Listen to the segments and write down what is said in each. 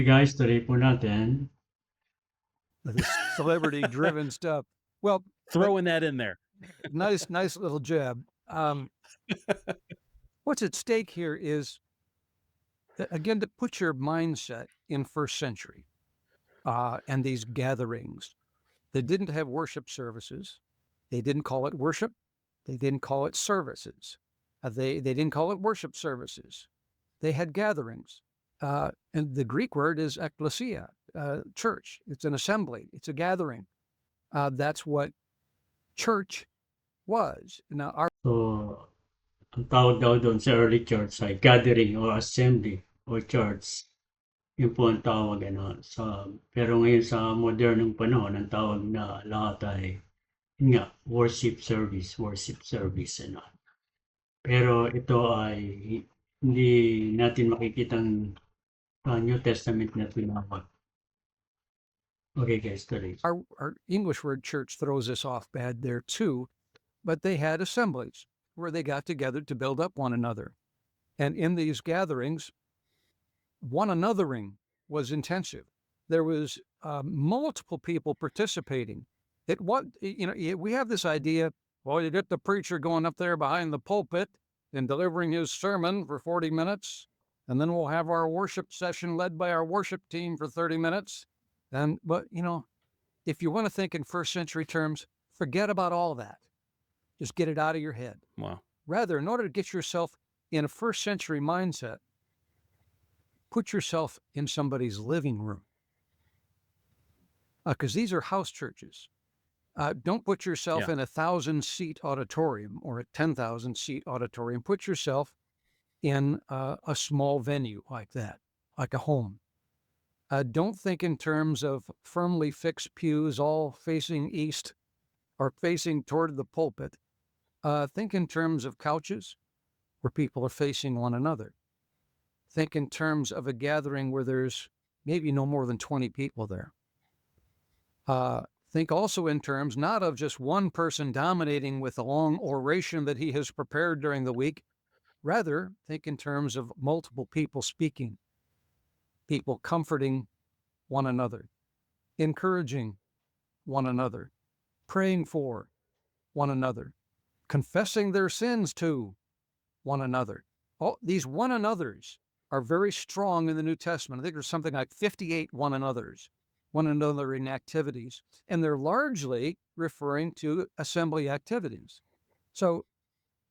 Hey guys, today po natin, The celebrity-driven stuff. Well, but Throwing that in there. nice little jab. What's at stake here is, again, to put your mindset in first century, and these gatherings. They didn't have worship services. They didn't call it worship. They didn't call it services. They didn't call it worship services. They had gatherings. And the Greek word is ekklesia, church. It's an assembly. It's a gathering. That's what church was. Now, our so ang tawag daw doon sa early church ay gathering or assembly or church. Yun po ang tawag pero ngayon sa modernong panahon, ang tawag na lahat ay yun nga, worship service Pero ito ay hindi natin makikitang New Testament na tinawag. Okay guys, tuloy. our English word church throws us off bad there too, but they had assemblies where they got together to build up one another. And in these gatherings, one anothering was intensive. There was multiple people participating. We have this idea, well, you get the preacher going up there behind the pulpit and delivering his sermon for 40 minutes, and then we'll have our worship session led by our worship team for 30 minutes. But if you want to think in first century terms, forget about all that. Just get it out of your head. Wow. Rather, in order to get yourself in a first century mindset, put yourself in somebody's living room. Because these are house churches. Don't put yourself in a 1,000-seat auditorium or a 10,000-seat auditorium. Put yourself in a small venue like that, like a home. Don't think in terms of firmly fixed pews all facing east or facing toward the pulpit. Think in terms of couches where people are facing one another. Think in terms of a gathering where there's maybe no more than 20 people there. Think also in terms not of just one person dominating with a long oration that he has prepared during the week. Rather, think in terms of multiple people speaking, people comforting one another, encouraging one another, praying for one another, confessing their sins to one another. All these one another's are very strong in the New Testament. I think there's something like 58 one another in activities, and they're largely referring to assembly activities. So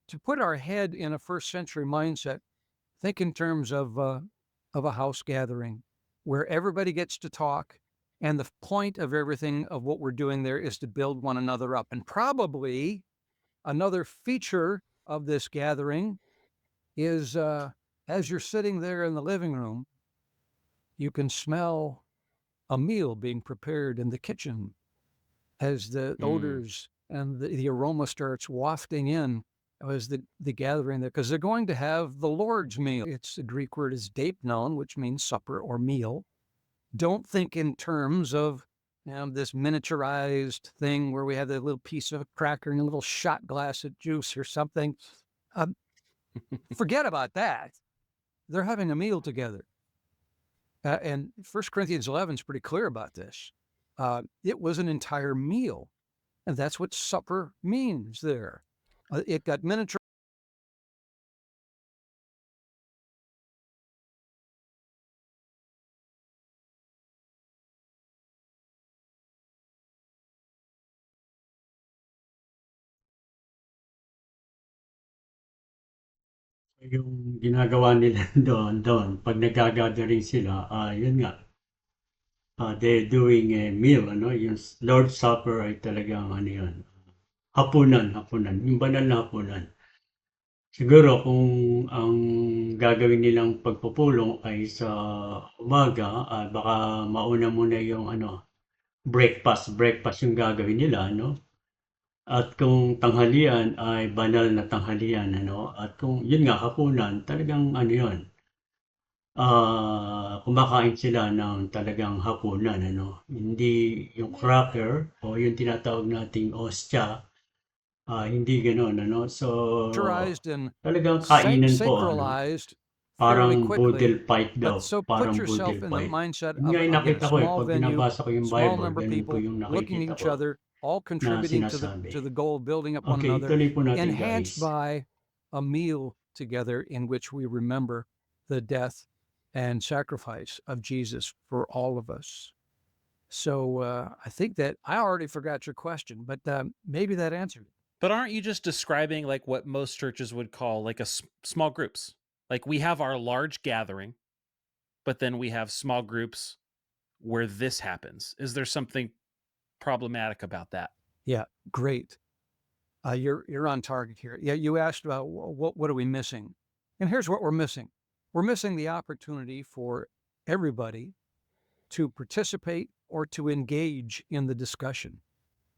to put our head in a first century mindset, think in terms of a house gathering where everybody gets to talk, and the point of everything of what we're doing there is to build one another up. And probably another feature of this gathering is as you're sitting there in the living room, you can smell a meal being prepared in the kitchen as the odors and the aroma starts wafting in as the gathering there, because they're going to have the Lord's meal. The Greek word is deipnon, which means supper or meal. Don't think in terms of this miniaturized thing where we have a little piece of a cracker and a little shot glass of juice or something. Forget about that. They're having a meal together. And 1 Corinthians 11 is pretty clear about this. It was an entire meal. And that's what supper means there. It got miniature. Yung ginagawa nila doon, pag nagga-gathering sila, yun nga, they're doing a meal, yung Lord's Supper ay talagang yun, hapunan, yung banal na hapunan. Siguro kung ang gagawin nilang pagpupulong ay sa umaga, baka mauna muna yung breakfast yung gagawin nila, At kung tanghalian ay banal na tanghalian, At kung yun nga, hapunan, talagang yun, kumakain sila ng talagang hapunan, Hindi yung cracker o yung tinatawag nating ostya, hindi gano'n, So, And talagang kainan po, sacralized fairly Parang quickly. boodle fight But daw, so put parang yourself boodle in the fight. mindset Yun of, nga yung again, a nakita ko, eh, small 'pag venue, binabasa ko yung small Bible, number of gano'n po people yung looking at nakikita each ko other, all na contributing sinasabi. to the goal of building up one Okay, another, tuloy po natin enhanced guys. by a meal together in which we remember the death and sacrifice of Jesus for all of us. So I think that I already forgot your question, but maybe that answered it. But aren't you just describing like what most churches would call like small groups? Like we have our large gathering, but then we have small groups where this happens. Is there something problematic about that? Yeah, great. You're on target here. Yeah, you asked about what are we missing, and here's what we're missing. We're missing the opportunity for everybody to participate or to engage in the discussion.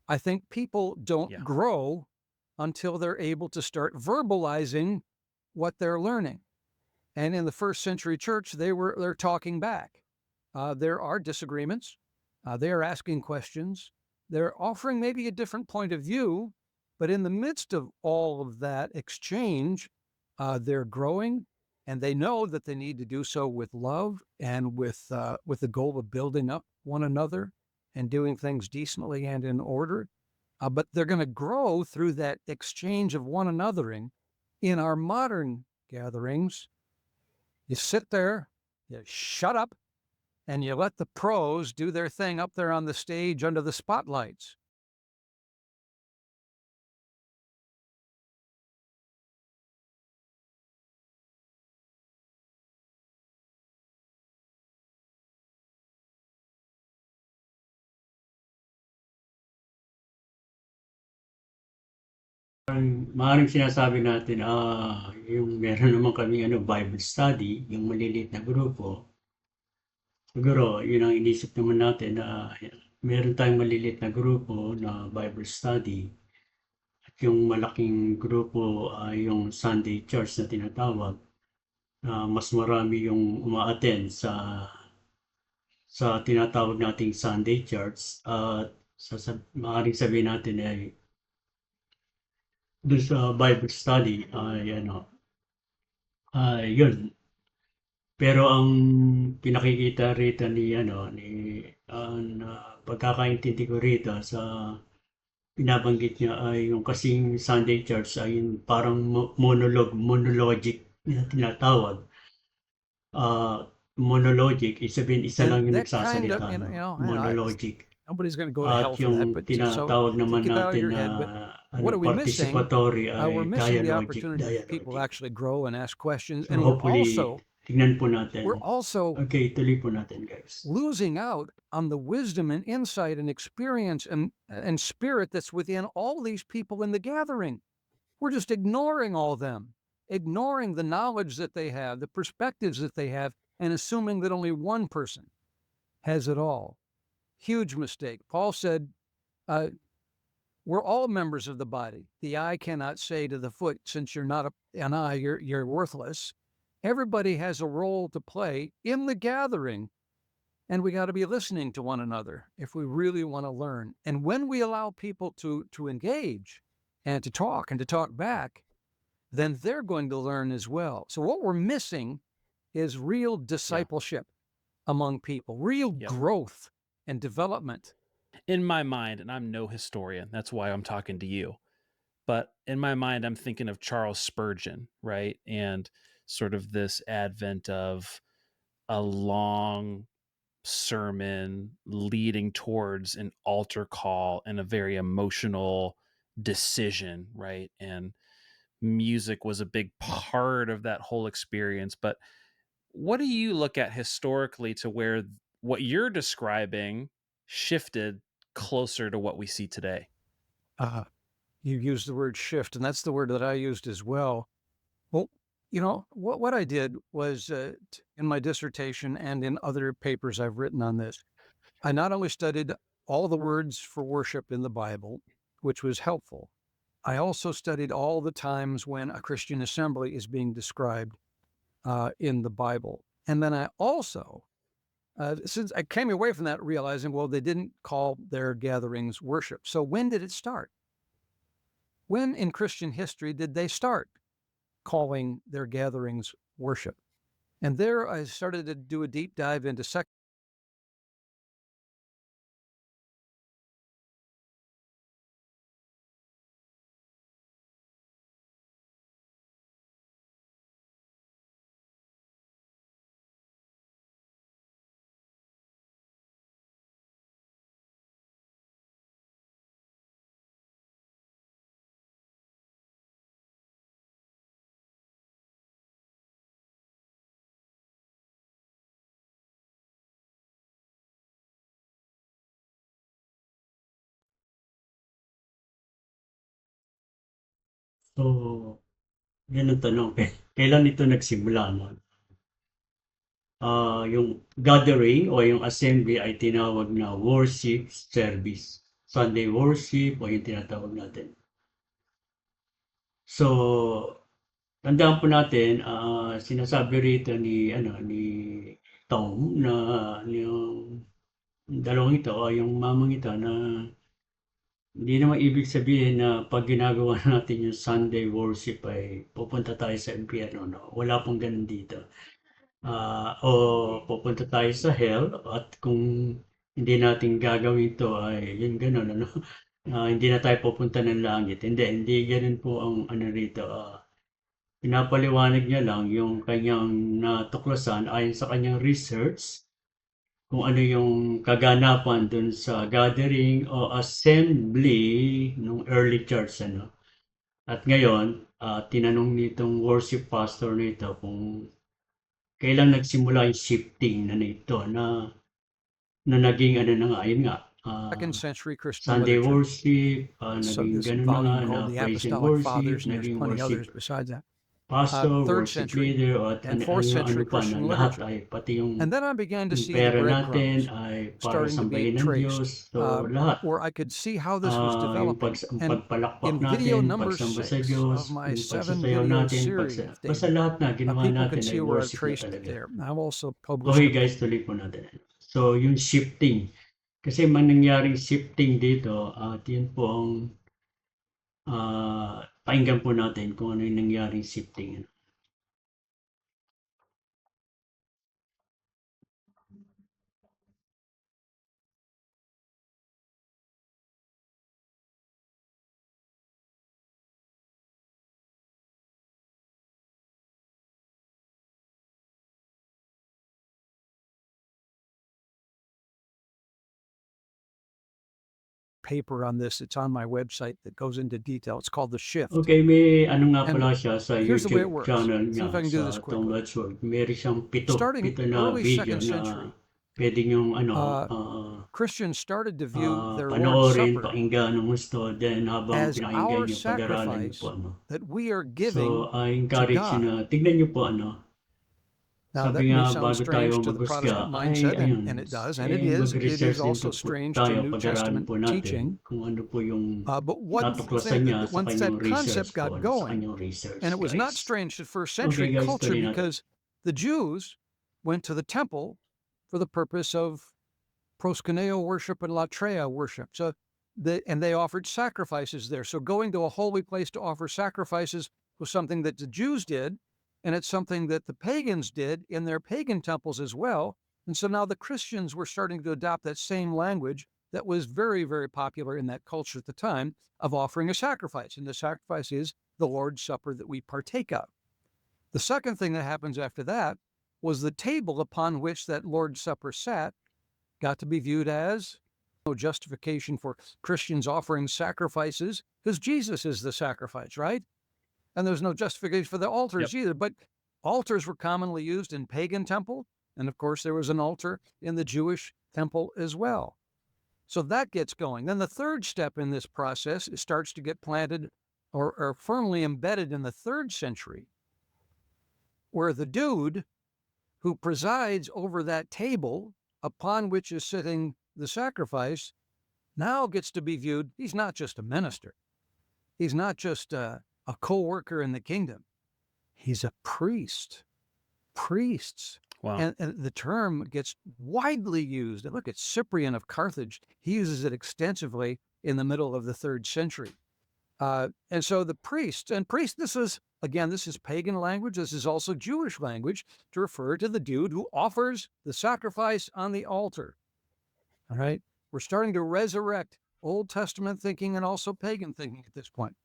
I think people don't Yeah. grow until they're able to start verbalizing what they're learning. And in the first century church, they're talking back. There are disagreements. They are asking questions. They're offering maybe a different point of view, but in the midst of all of that exchange, they're growing, and they know that they need to do so with love and with the goal of building up one another and doing things decently and in order. But they're going to grow through that exchange of one anothering. In our modern gatherings, you sit there, you shut up, and you let the pros do their thing up there on the stage under the spotlights. Maaaring sinasabi natin, yung meron naman kaming ano, Bible study, yung maliliit na grupo. Siguro yun ang inisip naman natin na meron tayong maliliit na grupo na Bible study at yung malaking grupo ay yung Sunday church na tinatawag, na mas marami yung uma-attend sa tinatawag nating Sunday church at maaaring sabihin natin ay dun sa Bible study ay ano, yun. Pero ang pinakikita rito ni ano, ang pagkakaintindi ko rito sa binabanggit niya ay yung kasing Sunday church ay yung parang monologic na tinatawag. Monologic, ibig sabihin isa And lang yung that kind of, nagsasalita, no? I, Monologic. nobody's going to go to At hell for that. yung But so tinatawag take naman it out of natin your na head. But ano, what are we missing? participatory We're ay missing the opportunity for people dialogic. actually grow and ask questions. So And hopefully, tignan po we're natin. also Okay, tuloy po natin guys. losing out on the wisdom and insight and experience and spirit that's within all these people in the gathering. We're just ignoring all them, ignoring the knowledge that they have, the perspectives that they have, and assuming that only one person has it all. Huge mistake. Paul said, uh, we're all members of the body. The eye cannot say to the foot, since you're not an eye, you're worthless. Everybody has a role to play in the gathering, and we got to be listening to one another if we really want to learn. And when we allow people to engage and to talk back, then they're going to learn as well. So what we're missing is real discipleship among people, real Yep. growth and development. In my mind, and I'm no historian, that's why I'm talking to you. But in my mind, I'm thinking of Charles Spurgeon, right? And sort of this advent of a long sermon leading towards an altar call and a very emotional decision, right? And music was a big part of that whole experience. But what do you look at historically to where what you're describing shifted closer to what we see today? Uh, you used the word shift, and that's the word that I used as well. Well, what I did was in my dissertation and in other papers I've written on this, I not only studied all the words for worship in the Bible, which was helpful, I also studied all the times when a Christian assembly is being described in the Bible. And then I also, since I came away from that realizing, well, they didn't call their gatherings worship. So when did it start? When in Christian history did they start calling their gatherings worship? And there I started to do a deep dive into So, yun ang tanong, kailan ito nagsimula, 'no? Yung gathering o yung assembly ay tinawag na worship service. Sunday worship o yung tinatawag natin. So, tandaan po natin, sinasabi rito ni Tom na yung dalawang ito o yung mamang ito na hindi naman ibig sabihin na 'pag ginagawa natin yung Sunday worship ay pupunta tayo sa impyerno, 'no? Wala pong gano'n dito. O pupunta tayo sa hell at kung hindi natin gagawin 'to ay yun gano'n, ano, hindi na tayo pupunta ng langit. Hindi gano'n po ang ano rito, pinapaliwanag niya lang yung kanyang natuklasan ayon sa kanyang research kung ano yung kaganapan dun sa gathering o assembly nung early church, ano. At ngayon, tinanong nitong worship pastor nito kung kailan nagsimula yung shifting na nito na naging ano na nga, yun nga, second century Christian Sunday literature. worship, So naging this gano'n na nga volume na called the praise and Apostolic worship, Fathers, and there's naging plenty worship others besides that. pastor, Third worship century leader, o at and ano, fourth ano century pa na Christian lahat literature. ay pati yung And then I began to see the pera natin breadcrumbs ay para starting to be sambahin ng Diyos. traced, So, lahat. where I could see how this was Yung developing. And pagpalakpak in video natin, number pagsamba sa 6 Diyos, of my yung 7 pagsasayaw video natin, series, basta David, lahat na ginawa people natin can ay see where I've worship na traced it talaga. there. I've also published Okay a guys, tuloy po natin. So, yung shifting. Kasi may nangyaring shifting dito at yun po ang pakinggan po natin kung ano yung nangyaring shifting. paper on this. It's on my website that goes into detail. It's called The Shift. Okay, may ano nga And pala siya sa here's the way it YouTube works. channel See if niya I can do this sa Tom quickly. Wadsworth. Meron siyang Starting pito na early video second na century, pwede niyong Christians started to view their Lord's panoorin, Supper pakinggan ng gusto. Then habang as pinakinggan our niyo, pag-aralan niyo sacrifice po, ano. that we are So, giving I to encourage you na God. tignan niyo po, ano. Now, that Sabi may nga, sound bago tayo strange to the Protestant maghusga, ay mindset, and ayun, it does, and it is. It mag-research is din also po strange to tayo, New pag-aralan Testament po natin teaching. kung ano po yung But natuklasan niya sa once kanyang that concept research po, got ano, sa going, kanyang research, and it was not guys. strange to first Okay century guys, culture, tuloy natin. because the Jews went to the temple for the purpose of proskuneo worship and latreia worship. So they offered sacrifices there. So going to a holy place to offer sacrifices was something that the Jews did, and it's something that the pagans did in their pagan temples as well. And so now the Christians were starting to adopt that same language that was very, very popular in that culture at the time of offering a sacrifice. And the sacrifice is the Lord's Supper that we partake of. The second thing that happens after that was the table upon which that Lord's Supper sat got to be viewed as no justification for Christians offering sacrifices, because Jesus is the sacrifice, right? And there's no justification for the altars either. But altars were commonly used in pagan temple, and of course there was an altar in the Jewish temple as well. So that gets going. Then the third step in this process, it starts to get planted or firmly embedded in the 3rd century, where the dude who presides over that table upon which is sitting the sacrifice now gets to be viewed. He's not just a minister. He's not just a co-worker in the kingdom. He's a priest. Priests. Wow. And the term gets widely used. And look at Cyprian of Carthage. He uses it extensively in the middle of the 3rd century. And so the priest, this is, again, this is pagan language. This is also Jewish language to refer to the dude who offers the sacrifice on the altar. All right. We're starting to resurrect Old Testament thinking and also pagan thinking at this point.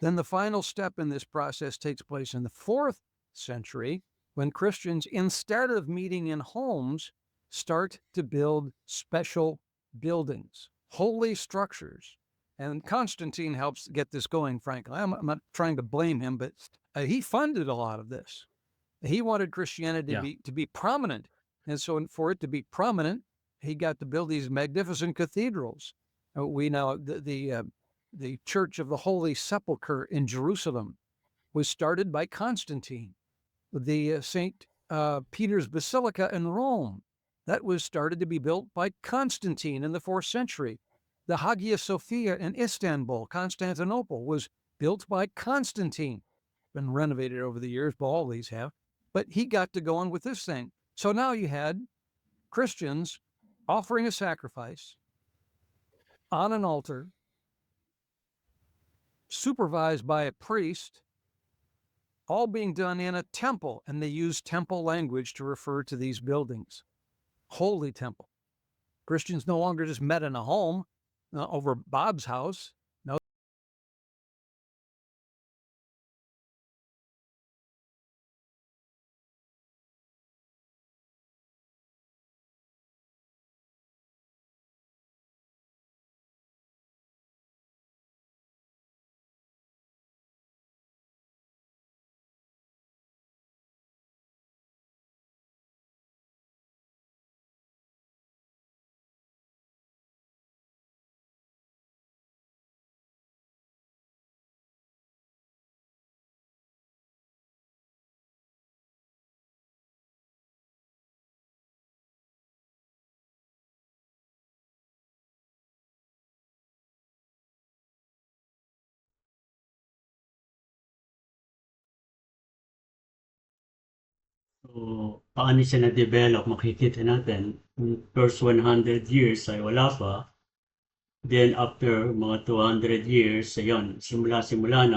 Then the final step in this process takes place in the 4th century when Christians, instead of meeting in homes, start to build special buildings, holy structures. And Constantine helps get this going, frankly. I'm not trying to blame him, but he funded a lot of this. He wanted Christianity Yeah. to be prominent. And so for it to be prominent, he got to build these magnificent cathedrals. We know the Church of the Holy Sepulchre in Jerusalem was started by Constantine. The St. Peter's Basilica in Rome, that was started to be built by Constantine in the 4th century. The Hagia Sophia in Istanbul, Constantinople, was built by Constantine. Been renovated over the years, but all these have. But he got to go on with this thing. So now you had Christians offering a sacrifice on an altar, supervised by a priest, all being done in a temple. And they use temple language to refer to these buildings. Holy temple. Christians no longer just met in a home over Bob's house. No. So, paano siya na-develop, makikita natin. Yung first 100 years ay wala pa. Then after mga 200 years, ayun, simula-simula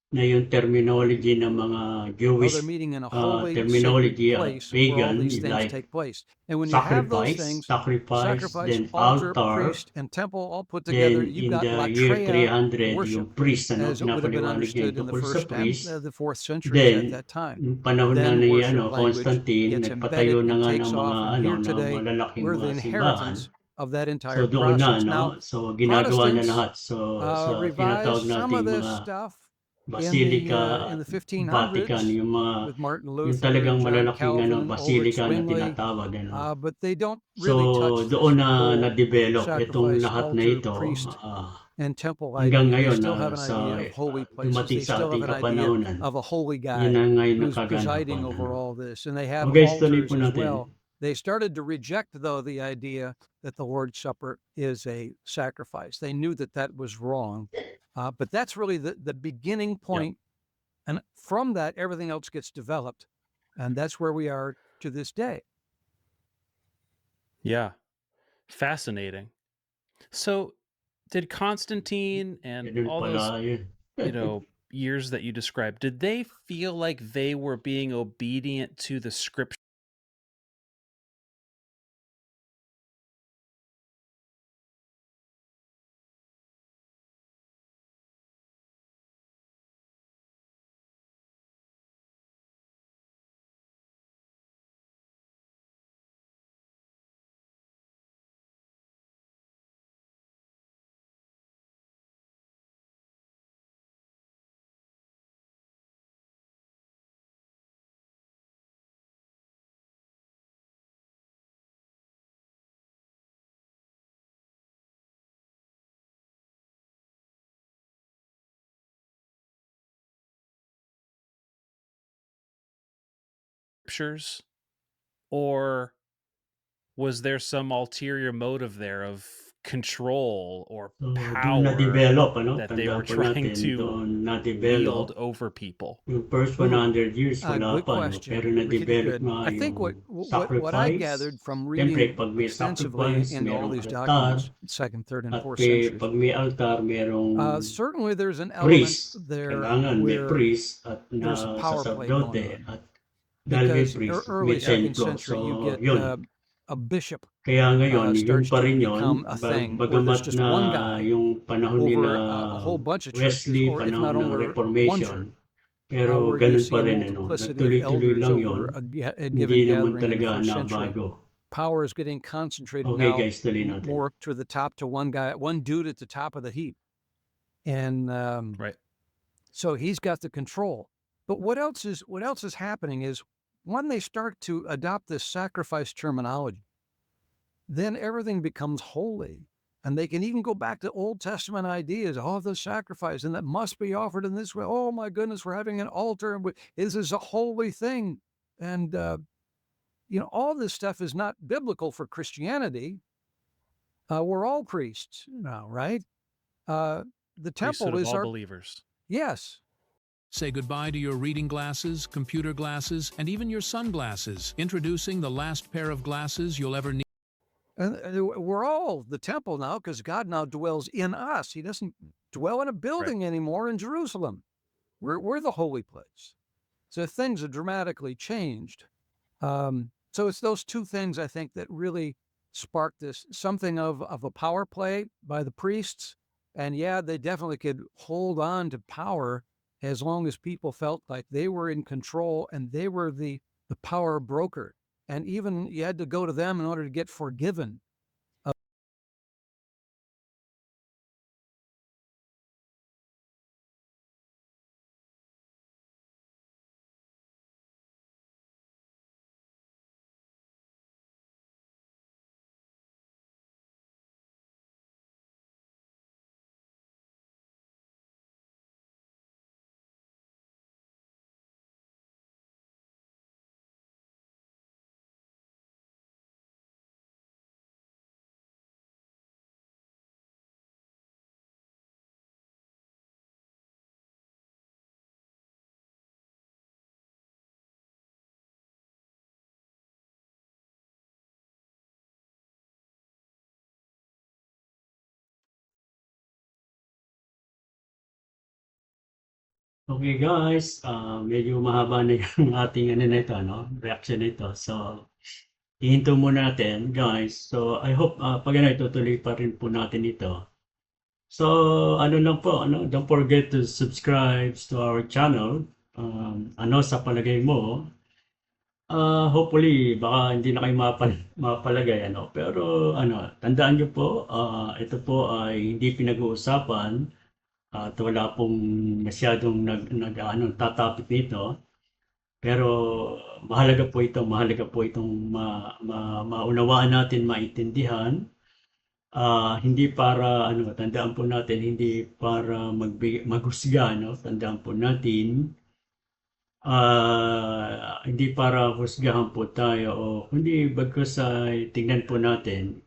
na yung terminology ng mga Oh, they're Jewish meeting in a holy, sacred terminology at place where all pagan, these things like take place. And when you have those things, sacrifice, sacrifice, then altar, altar, priest, and temple all put together, then you've in got the year latreia 300, worship, yung priest, as it would have been pinapaliwanag niya yung understood in the tungkol sa 1st and priest. the 4th centuries at Then, that time. yung panahon na Then ni worship language Constantine, gets nagpatayo embedded na and nga takes off. And here ng today, malalaking we're the mga simbahan. inheritance of that So entire doon na, process. Now, no? So ginagawa na Protestants lahat. So sa revised tinatawag some of nating this mga stuff Basilica in at the Vatican, 1500s yung mga with Martin yung Luther, talagang John malalaking Calvin, Ulrich basilica na Zwingli, tinatawag, ano. but they don't really So touch this doon na whole na-develop itong sacrifice, lahat na altar, ito priest, and temple hanggang idea. They ngayon still na have an idea sa of holy places. dumating They sa still have ating an idea kapanahonan. of a holy Yun guy na ngayon who's presiding nakaganapan, over ano. all this. And they have Okay, tuloy altars po as natin. well. They started to reject, though, the idea that the Lord's Supper is a sacrifice. They knew that that was wrong. But that's really the beginning point. And from that, everything else gets developed. And that's where we are to this day. Yeah. Fascinating. So, did Constantine and Ganun all those, pala yun. years that you described, did they feel like they were being obedient to the scriptures, or was there some ulterior motive there of control or So, doon power na-develop, ano, that they were tandaan po trying natin, to doon na-develop. wield over people. Yung first Ooh, 100 years wala good pa, no? question. Pero Really na-develop good. nga I think yung what I sacrifice. gathered from Siyempre, reading pag may extensively sacrifice, into all merong these altar. documents, second, third, and At fourth centuries, pag may altar, merong certainly there's an element priest. there Kailangan may where priest at there's a na power play going sacerdote. on At dahil may because priest, may early second templo. century you So, get yun. a bishop Kaya ngayon, yun starts pa to rin become yun. a thing where there's Bagamat just na one guy yung panahon nila over a whole bunch of churches, Wesley, or if not panahon ng over one church, Reformation, pero where you ganun see pa a rin, ano, multiplicity of nagtuloy-tuloy elders lang over yun. a given Hindi naman gathering in the talaga first century. nabago. Power is getting concentrated Okay now guys, tuloy natin. more to the top, to one guy, one dude at the top of the heap. And Right. so he's got the control. But what else is happening is when they start to adopt this sacrifice terminology, then everything becomes holy. And they can even go back to Old Testament ideas, oh, the sacrifice, and that must be offered in this way. Oh my goodness, we're having an altar, and this is a holy thing. And all this stuff is not biblical for Christianity. We're all priests now, right? The Priesthood temple of is all our, believers. yes. Say goodbye to your reading glasses, computer glasses, and even your sunglasses. Introducing the last pair of glasses you'll ever need. And we're all the temple now because God now dwells in us. He doesn't dwell in a building anymore in Jerusalem. We're the holy place. So things have dramatically changed. So it's those two things, I think, that really sparked this, something of a power play by the priests. And yeah, they definitely could hold on to power as long as people felt like they were in control and they were the power broker. And even you had to go to them in order to get forgiven. Okay guys, medyo mahaba na yung ating ano nito, no? Reaction nito. So, ihinto muna natin, guys. So, I hope pag ano, itutuloy pa rin po natin ito. So, ano lang po, ano, don't forget to subscribe to our channel. Ano sa palagay mo? Hopefully, baka hindi na kayo mapalagay, ano. Pero, ano, tandaan nyo po, ito po ay hindi pinag-uusapan at wala pong masyadong ano, tatapik nito. Pero mahalaga po itong maunawaan natin, maintindihan. Hindi para ano, tandaan po natin, hindi para maghusga, no? Tandaan po natin, hindi para husgahan po tayo o kundi bagkus ay tingnan po natin,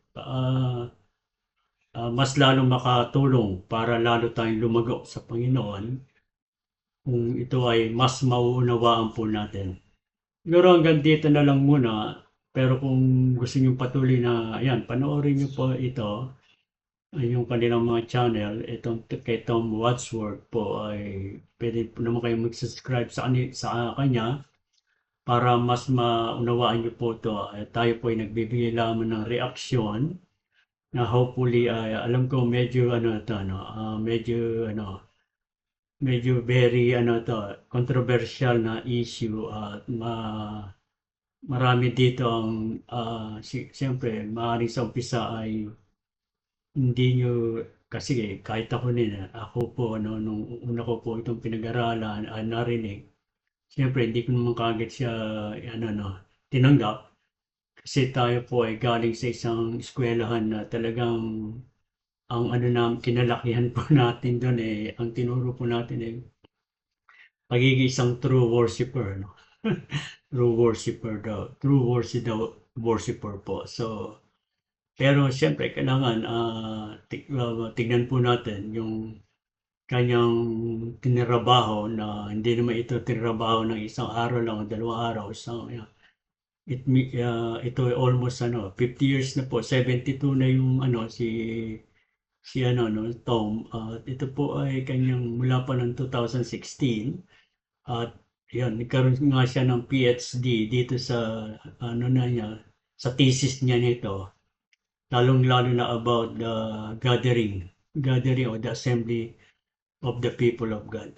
mas lalong makatulong para lalo tayong lumago sa Panginoon kung ito ay mas mauunawaan po natin. Siguro hanggang dito na lang muna, pero kung gusto niyo patuloy na, ayan, panoorin niyo po ito, yung kanilang mga channel, itong kay Tom Wadsworth po ay pwede po naman kayo mag-subscribe sa kanya para mas maunawaan niyo po ito. Tayo po ay nagbibigay lamang ng reaksyon na hopefully ay alam ko medyo ano to no, medyo very ano to, controversial na issue at marami dito ang siyempre maaaring sa umpisa ay hindi nyo kasi kahit ako po ano, nung una ko po itong pinag-aralan narinig, siyempre hindi ko naman kaagad siya ano, no, tinanggap kasi tayo po ay galing sa isang eskwelahan na talagang ang ano na kinalakihan po natin doon ang tinuro po natin pagiging isang true worshipper, no? True worshipper daw, true worshipper po. So, Pero siyempre kailangan tignan po natin yung kanyang tinrabaho na hindi naman ito tinrabaho ng isang araw lang o 2 araw. So, ito ay almost 50 years na po, 72 na yung si Tom. At ito po ay kanyang mula pa ng 2016. At yun, nagkaroon nga siya ng PhD dito sa sa thesis niya nito. Lalong-lalo na about the gathering or the assembly of the people of God.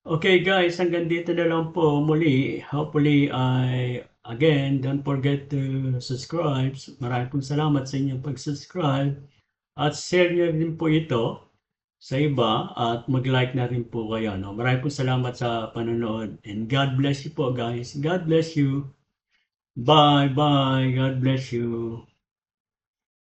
Okay guys, hanggang dito na lang po muli. Hopefully, again, don't forget to subscribe. Maraming pong salamat sa inyong pag-subscribe. At share nyo din po ito sa iba at mag-like na rin po kayo. No? Maraming pong salamat sa panonood. And God bless you po guys. God bless you. Bye, bye. God bless you.